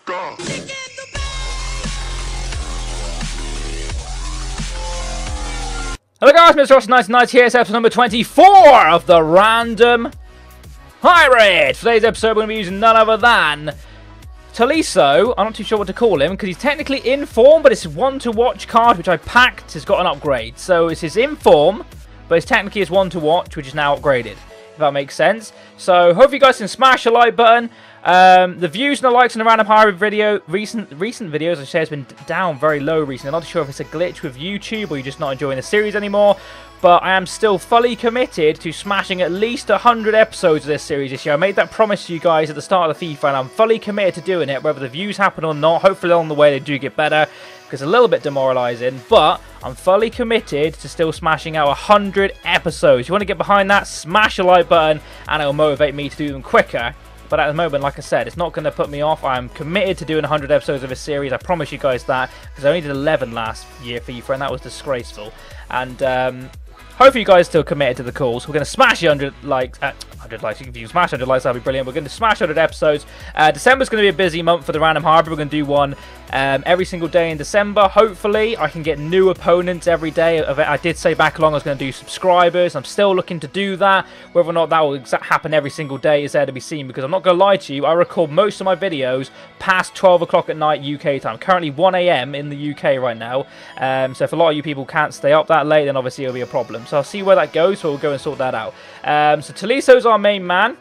go. Hello guys, Mr. Ross1990 here. It's episode number 24 of the Random Hybrid. For today's episode, we're going to be using none other than Tolisso. I'm not too sure what to call him because he's technically in form, but it's a one to watch card which I packed. Has got an upgrade. So it's his in form, but it's technically his one to watch, which is now upgraded. If that makes sense. So hopefully you guys can smash the like button. The views and the likes on the Random Hybrid video, recent videos, I say, has been down very low recently. I'm not sure if it's a glitch with YouTube or you're just not enjoying the series anymore. But I am still fully committed to smashing at least 100 episodes of this series this year. I made that promise to you guys at the start of the FIFA, and I'm fully committed to doing it, whether the views happen or not. Hopefully along the way they do get better, because it's a little bit demoralising. But I'm fully committed to still smashing out 100 episodes. If you want to get behind that, smash the like button, and it will motivate me to do them quicker. But at the moment, like I said, it's not going to put me off. I'm committed to doing 100 episodes of this series. I promise you guys that, because I only did 11 last year FIFA, and that was disgraceful. And hopefully you guys are still committed to the calls. We're going to smash 100 likes. 100 likes. If you smash 100 likes, that'll be brilliant. We're going to smash 100 episodes. December's going to be a busy month for the Random Hybrid. We're going to do one every single day in December. Hopefully, I can get new opponents every day. I did say back along I was going to do subscribers. I'm still looking to do that. Whether or not that will happen every single day is there to be seen, because I'm not going to lie to you. I record most of my videos past 12 o'clock at night UK time. Currently 1 AM in the UK right now. So if a lot of you people can't stay up that late, then obviously it'll be a problem. So I'll see where that goes, so we'll go and sort that out. So Tolisso's our main man.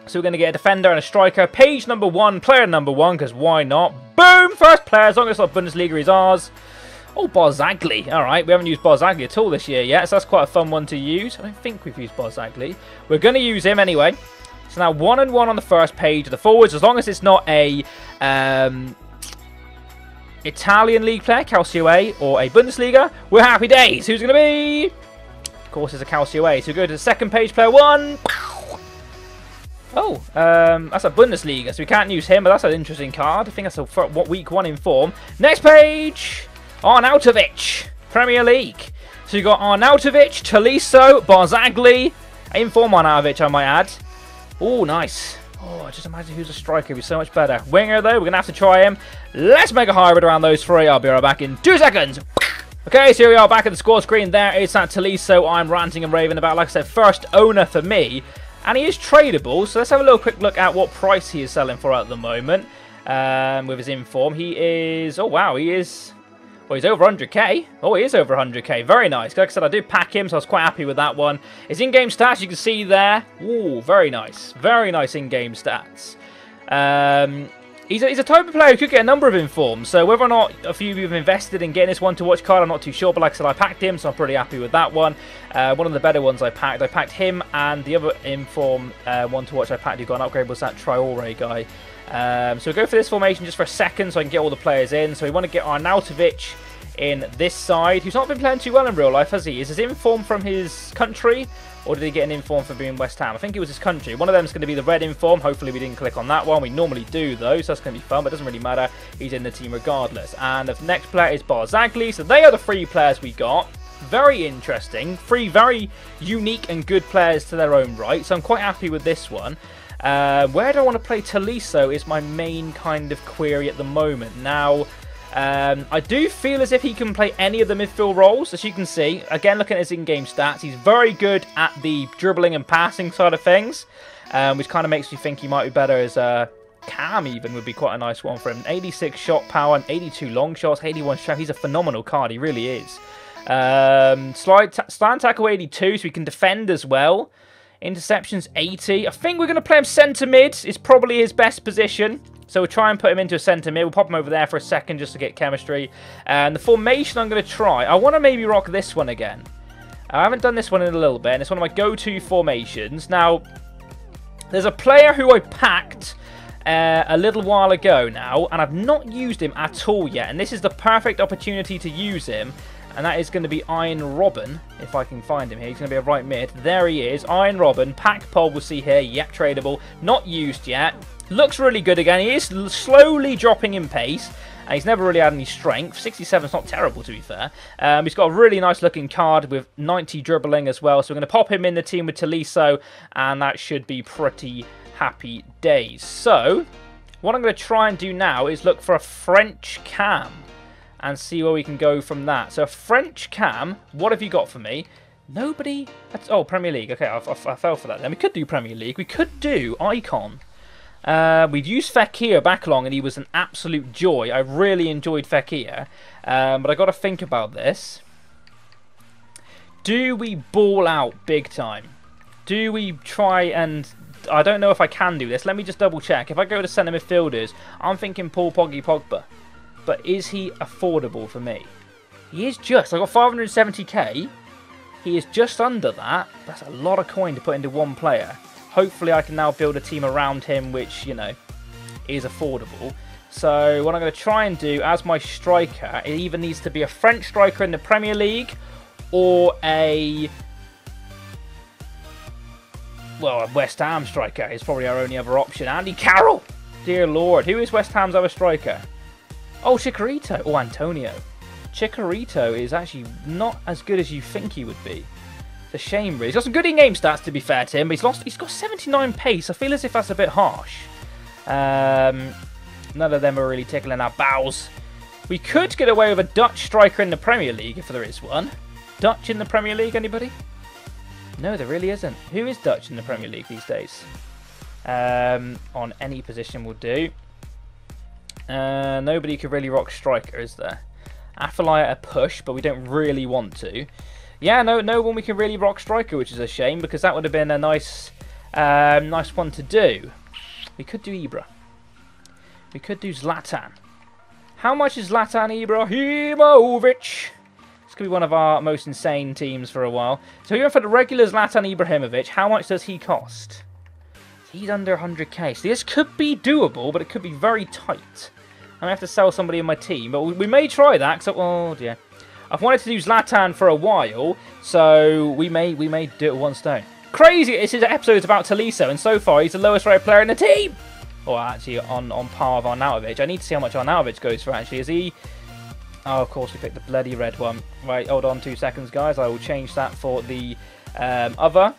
So we're going to get a defender and a striker. Page number 1, player number 1, because why not? Boom! First player, as long as it's not Bundesliga, is ours. Oh, Barzagli. Alright, we haven't used Barzagli at all this year yet, so that's quite a fun one to use. I don't think we've used Barzagli. We're going to use him anyway. So now 1 and 1 on the first page of the forwards, as long as it's not a Italian league player, Calcio A, or a Bundesliga, we're happy days. Who's going to be? Of course, it's a Calcio A. So we go to the second page, player 1. Oh, that's a Bundesliga, so we can't use him, but that's an interesting card. I think that's a week 1 in form. Next page, Arnautovic, Premier League. So you've got Arnautovic, Tolisso, Barzagli, in form Arnautovic, I might add. Oh, nice. Oh, just imagine who's a striker. He'd be so much better. Winger, though, we're going to have to try him. Let's make a hybrid around those three. I'll be right back in 2 seconds. Okay, so here we are back at the score screen. There is that Tolisso I'm ranting and raving about. Like I said, first owner for me. And he is tradable, so let's have a little quick look at what price he is selling for at the moment. With his inform, he is... Oh, wow, he is... Well, he's over 100k. Oh, he is over 100k. Very nice. Like I said, I did pack him, so I was quite happy with that one. His in-game stats, you can see there. Ooh, very nice. Very nice in-game stats. He's a type of player who could get a number of informs, so whether or not a few of you have invested in getting this one-to-watch card, I'm not too sure, but like I said, I packed him, so I'm pretty happy with that one. One of the better ones I packed him, and the other inform one-to-watch I packed who got an upgrade was that Traore guy. So we'll go for this formation just for a second so I can get all the players in. So we want to get Arnautovic in this side, who's not been playing too well in real life, has he? Is his inform from his country? Or did he get an inform for being West Ham? I think it was his country. One of them is going to be the red inform. Hopefully we didn't click on that one. We normally do though, so that's going to be fun, but it doesn't really matter. He's in the team regardless. And the next player is Barzagli. So they are the 3 players we got. Very interesting. 3 very unique and good players to their own right. So I'm quite happy with this one. Where do I want to play Tolisso is my main kind of query at the moment. Now, I do feel as if he can play any of the midfield roles, as you can see. Again, looking at his in-game stats, he's very good at the dribbling and passing side of things, which kind of makes me think he might be better as a cam even would be quite a nice one for him. 86 shot power and 82 long shots, 81 strength. He's a phenomenal card, he really is. Slide tackle 82, so he can defend as well. Interceptions 80. I think we're going to play him centre mid. It's probably his best position. So we'll try and put him into a centre mid. We'll pop him over there for a second just to get chemistry. And the formation I'm going to try. I want to maybe rock this one again. I haven't done this one in a little bit. And it's one of my go-to formations. Now, there's a player who I packed a little while ago now. And I've not used him at all yet. And this is the perfect opportunity to use him. And that is going to be Iron Robin, if I can find him here. He's going to be a right mid. There he is, Iron Robin. Pack pod we'll see here. Yep, tradable. Not used yet. Looks really good again. He is slowly dropping in pace. And he's never really had any strength. 67 is not terrible, to be fair. He's got a really nice looking card with 90 dribbling as well. So we're going to pop him in the team with Tolisso. And that should be pretty happy days. So, what I'm going to try and do now is look for a French cam and see where we can go from that. So a French cam, what have you got for me? Nobody? Oh, Premier League. Okay, I fell for that then. We could do Premier League. We could do Icon. We've used Fekir back along and he was an absolute joy. I really enjoyed Fekir. But I got to think about this. Do we ball out big time? Do we try and... I don't know if I can do this. Let me just double check. If I go to centre midfielders, I'm thinking Paul Pogba. But is he affordable for me? He is just. I got 570k. He is just under that. That's a lot of coin to put into one player. Hopefully I can now build a team around him which, you know, is affordable. So what I'm going to try and do as my striker, it either needs to be a French striker in the Premier League or a... well, a West Ham striker is probably our only other option. Andy Carroll! Dear Lord. Who is West Ham's other striker? Oh, Chicharito. Oh, Antonio. Chicharito is actually not as good as you think he would be. It's a shame, really. He's got some good in-game stats, to be fair to him, but he's got 79 pace. I feel as if that's a bit harsh. None of them are really tickling our bows. We could get away with a Dutch striker in the Premier League, if there is one. Dutch in the Premier League, anybody? No, there really isn't. Who is Dutch in the Premier League these days? On any position will do. Nobody could really rock striker, is there? Affiliate a push, but we don't really want to. Yeah, no one we can really rock striker, which is a shame, because that would have been a nice one to do. We could do Ibra. We could do Zlatan. How much is Zlatan Ibrahimovic? This could be one of our most insane teams for a while. So here for the regular Zlatan Ibrahimovic, how much does he cost? He's under 100k. So this could be doable, but it could be very tight. I may have to sell somebody in my team, but we may try that. Cause, oh dear, I've wanted to do Zlatan for a while, so we may do it with one stone. Crazy! This is episode's about Tolisso, and so far he's the lowest rated player in the team. Or actually on par with Arnautovic. I need to see how much Arnautovic goes for. Actually, is he? Oh, of course we picked the bloody red one. Right, hold on 2 seconds, guys. I will change that for the other.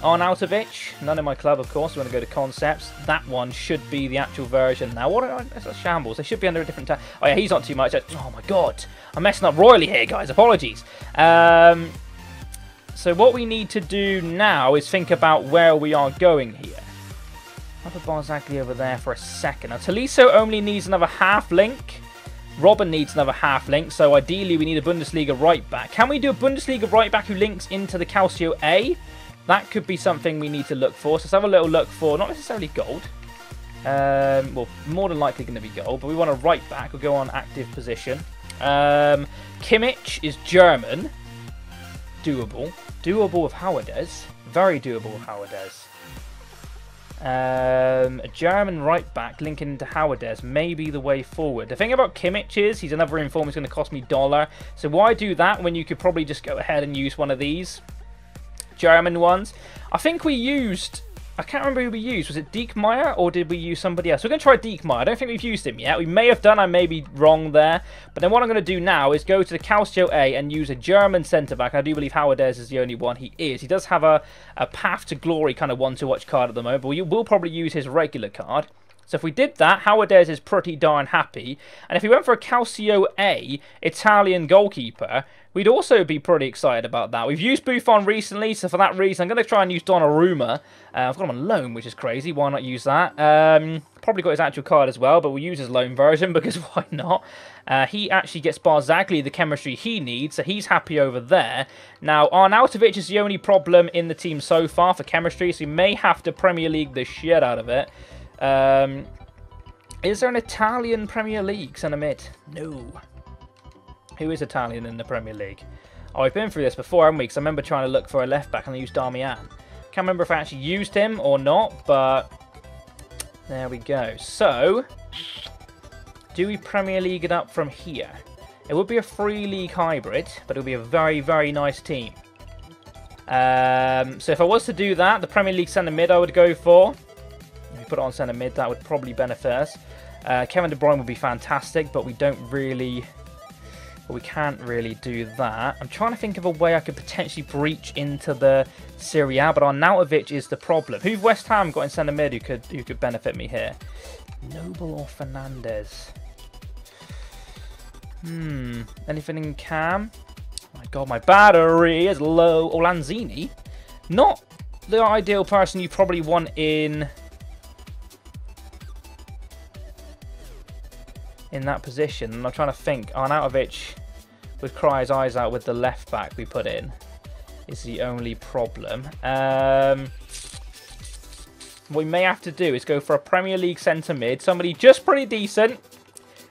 Arnautovic, none in my club, of course. We want to go to concepts. That one should be the actual version. Now, that's a shambles. They should be under a different tab. Oh, yeah, he's not too much. Oh, my God. I'm messing up royally here, guys. Apologies. So what we need to do now is think about where we are going here. I'll put Barzagli over there for a second. Now, Tolisso only needs another half link. Robin needs another half link. So, ideally, we need a Bundesliga right back. Can we do a Bundesliga right back who links into the Calcio A? That could be something we need to look for. So let's have a little look for, not necessarily gold. Well, more than likely going to be gold, but we want a right back. We'll go on active position. Kimmich is German. Doable. Doable with Howardez. Very doable with Howardez. A German right back linking into Howardez may be the way forward. The thing about Kimmich is he's another inform. He's going to cost me $1. So why do that when you could probably just go ahead and use one of these German ones? I think we used... I can't remember who we used. Was it Diekmeyer or did we use somebody else? We're going to try Diekmeyer. I don't think we've used him yet. We may have done. I may be wrong there. But then what I'm going to do now is go to the Calcio A and use a German centre-back. I do believe Howardez is the only one he is. He does have a path to glory kind of one-to-watch card at the moment. But we will probably use his regular card. So if we did that, Howardez is pretty darn happy. And if we went for a Calcio A Italian goalkeeper, we'd also be pretty excited about that. We've used Buffon recently, so for that reason, I'm going to try and use Donnarumma. I've got him on loan, which is crazy. Why not use that? Probably got his actual card as well, but we'll use his loan version because why not? He actually gets Barzagli the chemistry he needs, so he's happy over there. Now, Arnautovic is the only problem in the team so far for chemistry, so we may have to Premier League the shit out of it. Is there an Italian Premier League centre mid? No. Who is Italian in the Premier League? Oh, we've been through this before, haven't we? Because I remember trying to look for a left back and I used Darmian. Can't remember if I actually used him or not, but there we go. So, do we Premier League it up from here? It would be a free league hybrid, but it would be a very, very nice team. So if I was to do that, the Premier League centre mid I would go for. If we put it on centre mid, that would probably benefit us. Kevin De Bruyne would be fantastic, but we don't really but we can't really do that. I'm trying to think of a way I could potentially breach into the Serie A, but Arnautovic is the problem. Who've West Ham got in centre mid who could benefit me here? Noble or Fernandez? Anything in Cam? Oh my god, my battery is low. Or Lanzini? Not the ideal person you probably want in that position. And I'm trying to think. Arnautovic would cry his eyes out with the left back we put in. Is the only problem. What we may have to do is go for a Premier League centre mid. Somebody just pretty decent.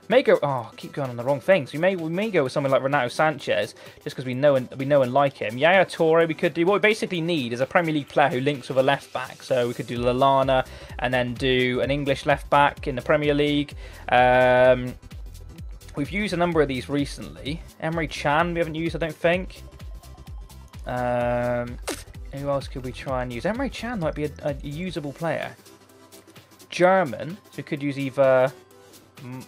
May go. Oh, I keep going on the wrong things. We may go with someone like Renato Sanchez just because we know and like him. Yaya Toure we could do. What we basically need is a Premier League player who links with a left back. So we could do Lallana and then do an English left back in the Premier League. We've used a number of these recently. Emery Chan we haven't used, I don't think. Who else could we try and use? Emery Chan might be a usable player. German, so we could use either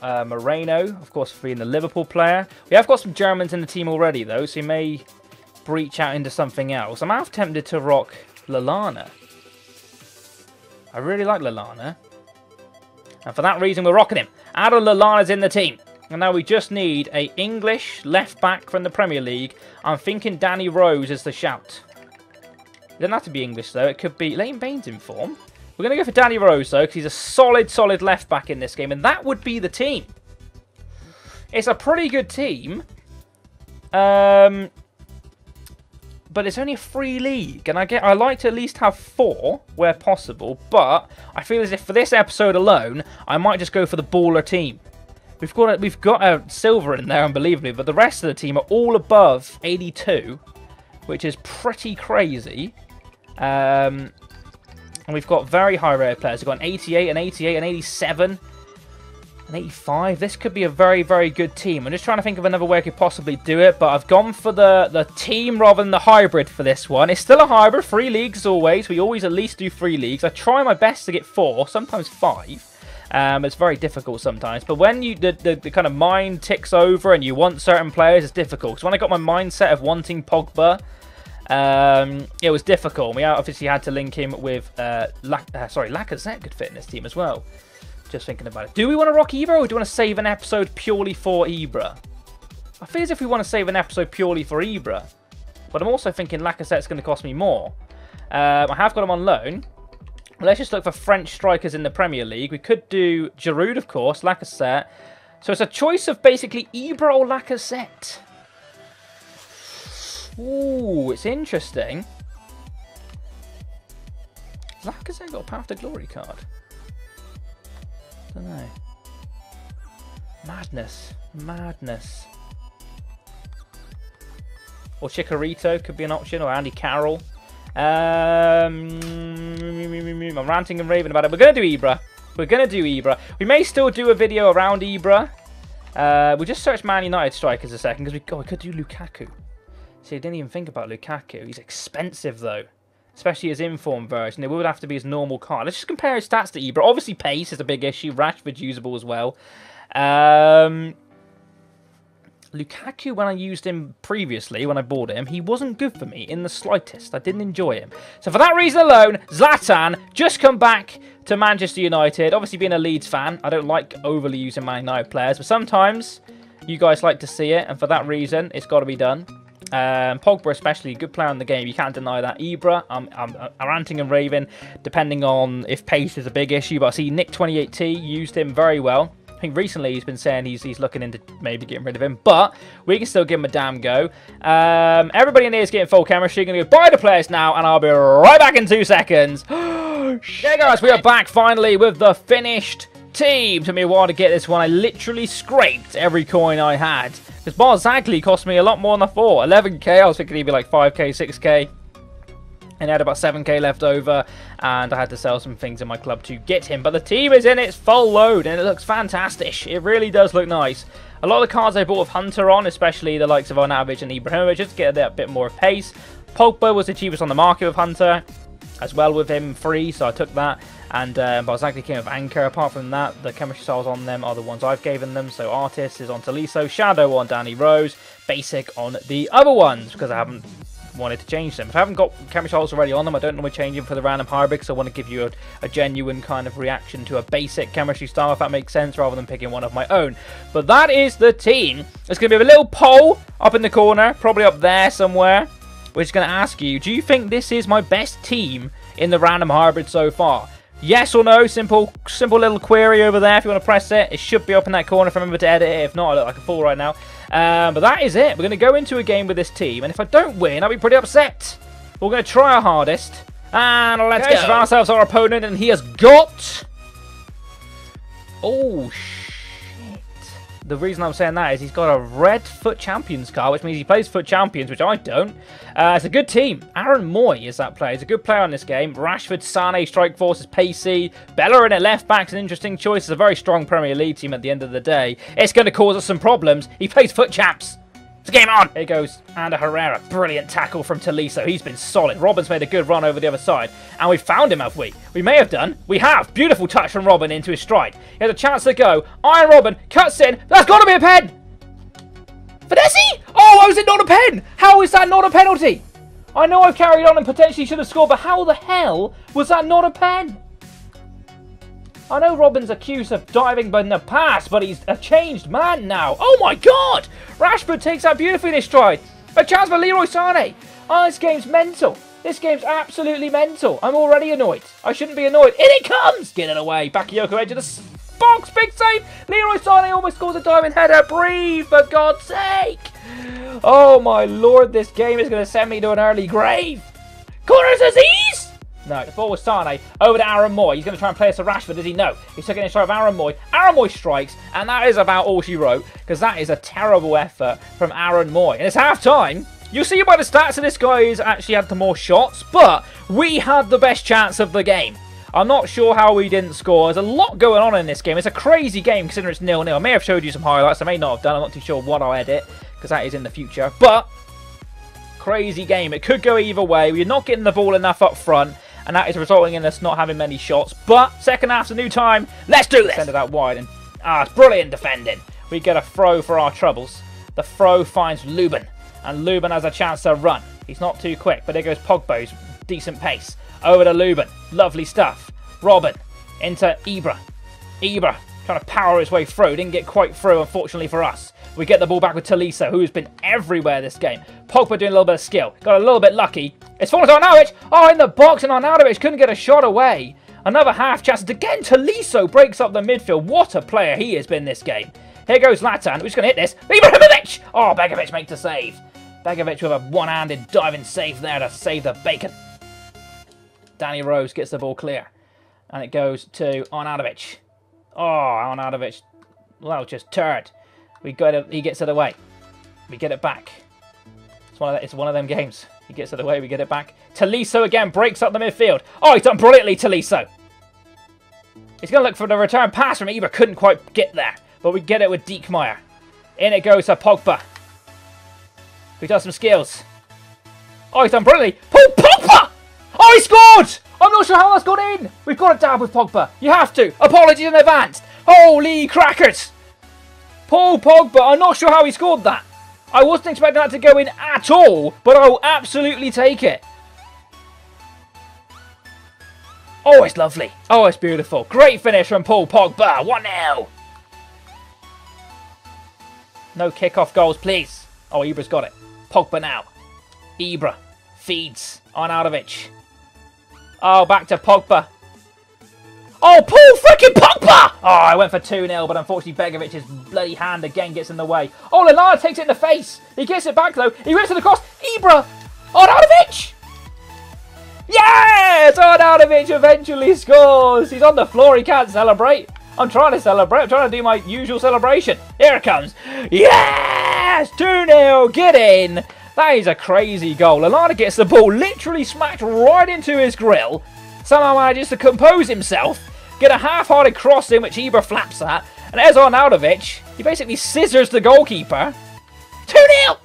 Moreno, of course, being the Liverpool player. We have got some Germans in the team already, though, so he may breach out into something else. I'm half tempted to rock Lallana. I really like Lallana. And for that reason, we're rocking him. Adam Lallana's in the team. And now we just need an English left back from the Premier League. I'm thinking Danny Rose is the shout. It doesn't have to be English, though. It could be Leighton Baines in form. We're going to go for Danny Rose, though, because he's a solid left back in this game. And that would be the team. It's a pretty good team. But it's only a free league. And I like to at least have 4 where possible. But I feel as if for this episode alone, I might just go for the baller team. We've got a silver in there, unbelievably. But the rest of the team are all above 82, which is pretty crazy. And we've got very high rare players. We've got an 88, an 88, an 87, an 85. This could be a very, very good team. I'm just trying to think of another way I could possibly do it, but I've gone for the team rather than the hybrid for this one. It's still a hybrid, 3 leagues as always. We always at least do 3 leagues. I try my best to get 4, sometimes 5. It's very difficult sometimes. But when the kind of mind ticks over and you want certain players, it's difficult. So when I got my mindset of wanting Pogba, it was difficult. We obviously had to link him with Lacazette could fit in this team as well. Just thinking about it. Do we want to rock Ibra or do we want to save an episode purely for Ibra? I feel as if we want to save an episode purely for Ibra. But I'm also thinking Lacazette's going to cost me more. I have got him on loan. Let's just look for French strikers in the Premier League. We could do Giroud, of course, Lacazette. So it's a choice of basically Ibra or Lacazette. Ooh, it's interesting. Has Lacazette got a Path to Glory card? I don't know. Madness. Madness. Or Chicharito could be an option, or Andy Carroll. I'm ranting and raving about it. We're going to do Ibra. We're going to do Ibra. We may still do a video around Ibra. We'll just search Man United strikers a second, because we could do Lukaku. See, I didn't even think about Lukaku. He's expensive, though. Especially his inform version. It would have to be his normal card. Let's just compare his stats to Ibra. Obviously, pace is a big issue. Rashford's usable as well. Lukaku, when I used him previously, when I bought him, he wasn't good for me in the slightest. I didn't enjoy him. So for that reason alone, Zlatan just come back to Manchester United. Obviously, being a Leeds fan, I don't like overly using Man United players, but sometimes you guys like to see it, and for that reason, it's got to be done. Pogba especially, good player in the game, you can't deny that. Ibra, I'm ranting and raving, depending on if pace is a big issue, but I see Nick28T used him very well. I think recently he's been saying he's looking into maybe getting rid of him, but we can still give him a damn go. Everybody in here is getting full chemistry. Going to go buy the players now, and I'll be right back in 2 seconds. Hey guys, we are back finally with the finished team. Took me a while to get this one. I literally scraped every coin I had. Because Barzagli cost me a lot more than I thought. 11k, I was thinking he'd be like 5k, 6k. And I had about 7k left over. And I had to sell some things in my club to get him. But the team is in its full load. And it looks fantastic. It really does look nice. A lot of the cards I bought with Hunter on, especially the likes of Arnautovic and Ibrahimovic, just to get a bit more pace. Pogba was the cheapest on the market with Hunter. as well with him free, so I took that. And Barzagli came with Anchor. Apart from that, the chemistry styles on them are the ones I've given them. So Artist is on Tolisso, Shadow on Danny Rose, Basic on the other ones, because I haven't wanted to change them. If I haven't got chemistry styles already on them, I don't normally change them for the random hybrid, because I want to give you a genuine kind of reaction to a basic chemistry style, if that makes sense, rather than picking one of my own. But that is the team. It's going to be a little poll up in the corner, probably up there somewhere, which is going to ask you, do you think this is my best team in the random hybrid so far? Yes or no? Simple little query over there if you want to press it. It should be up in that corner if I remember to edit it. If not, I look like a fool right now. But that is it. We're going to go into a game with this team, and if I don't win, I'll be pretty upset. We're going to try our hardest, and let's get ourselves our opponent, and he has got... Oh, shit. The reason I'm saying that is he's got a red FUT Champions card, which means he plays FUT Champions, which I don't. It's a good team. Aaron Moy is that player. He's a good player on this game. Rashford, Sane, Strike Force is pacey. Bellerin at left back's an interesting choice. It's a very strong Premier League team at the end of the day. It's going to cause us some problems. He plays FUT Champs. It's a game on! Here goes Ander Herrera. Brilliant tackle from Tolisso. He's been solid. Robin's made a good run over the other side. And we found him, have we? We may have done. We have. Beautiful touch from Robin into his stride. He has a chance to go. Iron Robin cuts in. That's got to be a pen! Finesse! Oh, how is it not a pen? How is that not a penalty? I know I've carried on and potentially should have scored, but how the hell was that not a pen? I know Robin's accused of diving in the past, but he's a changed man now. Oh my god! Rashford takes that beautifully in his stride. A chance for Leroy Sané. Oh, this game's mental. This game's absolutely mental. I'm already annoyed. I shouldn't be annoyed. In it comes! Get it away. Bakayoko edge of the box. Big save. Leroy Sané almost scores a diving header. Breathe, for God's sake. Oh my lord, this game is going to send me to an early grave. Corner disease! No, the ball was Sane over to Aaron Moy. He's going to try and play us to Rashford, does he? No. He's taking a shot of Aaron Moy. Aaron Moy strikes, and that is about all she wrote, because that is a terrible effort from Aaron Moy. And it's half-time. You'll see by the stats that this guy has actually had the more shots, but we had the best chance of the game. I'm not sure how we didn't score. There's a lot going on in this game. It's a crazy game considering it's 0-0. I may have showed you some highlights. I may not have done. I'm not too sure what I'll edit, because that is in the future. But, crazy game. It could go either way. We're not getting the ball enough up front, and that is resulting in us not having many shots. But, second half's a new time. Let's do this! Send it out wide, and it's brilliant defending. We get a throw for our troubles. The throw finds Lubin, and Lubin has a chance to run. He's not too quick, but there goes Pogba's decent pace. Over to Lubin. Lovely stuff. Robin into Ibra. Ibra trying to power his way through. Didn't get quite through, unfortunately for us. We get the ball back with Tolisso, who's been everywhere this game. Pogba doing a little bit of skill. Got a little bit lucky. It's fallen to Arnautovic. Oh, in the box, and Arnautovic couldn't get a shot away. Another half chance. Again, Tolisso breaks up the midfield. What a player he has been this game. Here goes Latan. Who's going to hit this? Ibrahimovic! Oh, Begovic makes the save. Begovic with a one-handed diving save there to save the bacon. Danny Rose gets the ball clear. And it goes to Arnautovic. Oh, Arnautovic. Well, just turd. He gets it away. We get it back. It's one of them games. He gets it away, we get it back. Tolisso again breaks up the midfield. Oh, he's done brilliantly, Tolisso. He's going to look for the return pass from Ibra. Couldn't quite get there. But we get it with Diekmeyer. In it goes to Pogba, who does some skills. Oh, he's done brilliantly. Paul Pogba! Oh, he scored! I'm not sure how that's gone in. We've got to dab with Pogba. You have to. Apologies in advance. Holy crackers. Paul Pogba, I'm not sure how he scored that. I wasn't expecting that to go in at all, but I will absolutely take it. Oh, it's lovely. Oh, it's beautiful. Great finish from Paul Pogba. 1-0. No kickoff goals, please. Oh, Ibra's got it. Pogba now. Ibra feeds Arnautovic. Oh, back to Pogba. Oh, Paul freaking Pogba! Oh, I went for 2-0, but unfortunately Begovic's bloody hand again gets in the way. Oh, Lallana takes it in the face. He gets it back, though. He rips it across. Ibra! Arnautovic! Yes! Arnautovic eventually scores. He's on the floor. He can't celebrate. I'm trying to celebrate. I'm trying to do my usual celebration. Here it comes. Yes! 2-0. Get in. That is a crazy goal. Lallana gets the ball literally smacked right into his grill. Somehow manages to compose himself. Get a half-hearted cross in, which Ibra flaps at. And there's Arnautovic. He basically scissors the goalkeeper. 2-0!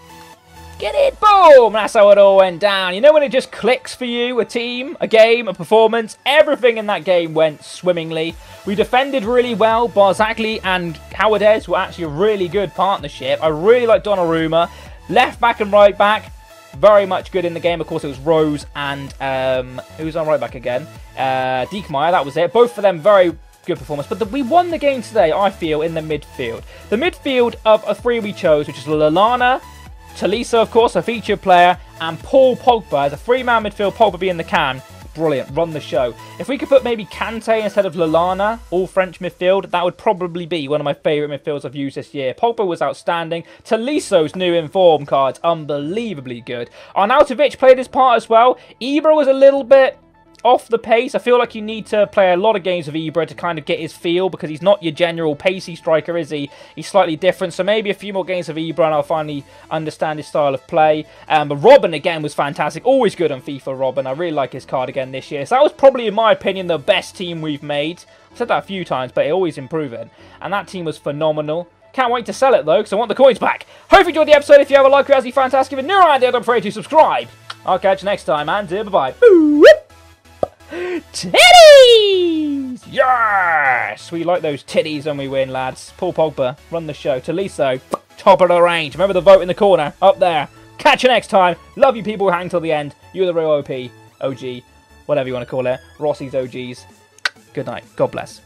Get it! Boom! That's how it all went down. You know when it just clicks for you? A team, a game, a performance. Everything in that game went swimmingly. We defended really well. Barzagli and Howardez were actually a really good partnership. I really like Donnarumma. Left back and right back. Very much good in the game. Of course, it was Rose and... who was on right back again? Diekmeyer, that was it. Both of them very good performance. But we won the game today, I feel, in the midfield. The midfield of a three we chose, which is Lallana, Tolisso, of course, a featured player, and Paul Pogba as a three-man midfield. Pogba being the can. Brilliant. Run the show. If we could put maybe Kante instead of Lallana, all French midfield, that would probably be one of my favourite midfields I've used this year. Pogba was outstanding. Tolisso's new inform cards, unbelievably good. Arnautovic played his part as well. Ibra was a little bit off the pace. I feel like you need to play a lot of games with Ibra to kind of get his feel, because he's not your general pacey striker, is he? He's slightly different, so maybe a few more games of Ibra and I'll finally understand his style of play. But Robben again was fantastic. Always good on FIFA, Robben. I really like his card again this year. So that was probably, in my opinion, the best team we've made. I've said that a few times, but it always improving. And that team was phenomenal. Can't wait to sell it though, because I want the coins back. Hope you enjoyed the episode. If you have a like, it's fantastic. If you're new around here, don't forget to subscribe. I'll catch you next time, and bye-bye. Titties! Yes! We like those titties when we win, lads. Paul Pogba, run the show. Tolisso, top of the range. Remember the vote in the corner, up there. Catch you next time. Love you people who hang till the end. You're the real OP, OG, whatever you want to call it. Rossi's OGs. Good night. God bless.